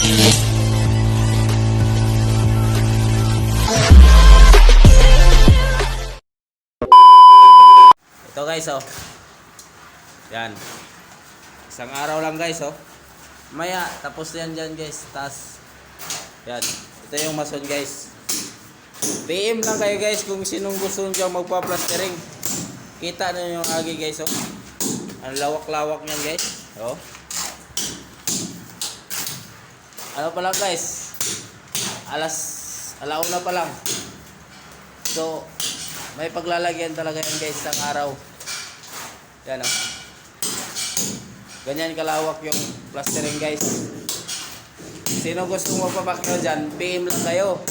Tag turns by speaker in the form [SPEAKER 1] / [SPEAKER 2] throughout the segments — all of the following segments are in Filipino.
[SPEAKER 1] Ito guys, oh. Yan. Isang araw lang guys, oh. Maya, tapos yan dyan guys. Tas, yan. Ito yung mason guys. PM lang kayo guys kung sinong gusto nyo magpa-plastering. Kita na yung agi guys, oh. Ang lawak-lawak nyan guys. Oh. Ano pa lang guys? Alauna pa lang. So, may paglalagyan talaga yan guys ng araw. Yan, oh. Ganyan kalawak yung plastering guys. Sino gustong magpapakyo dyan, PM lang kayo.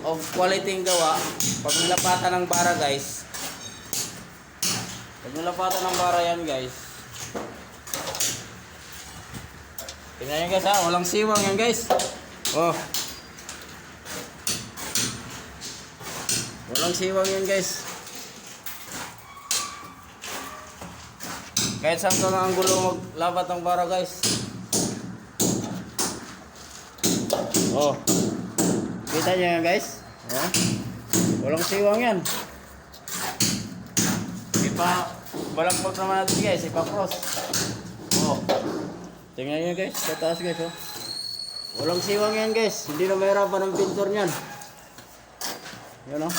[SPEAKER 1] Of quality yung gawa. Pag nilapatan ng bara guys. Pag nilapatan ng bara yan guys. Tingnan nyo guys ha, walang siwang yan guys. Oh. Walang siwang yan guys. Kahit saan ka na ang gulo maglapat ng bara guys. Oh. Kita nyo yan guys. Oh. Walang siwang yan. Balagpag naman natin guys. Ipa-cross. Oh. Tingnan nyo guys. Sa taas guys. Oh. Walang siwang yan guys. Hindi na mahirapan ng pintor nyan. Yan oh.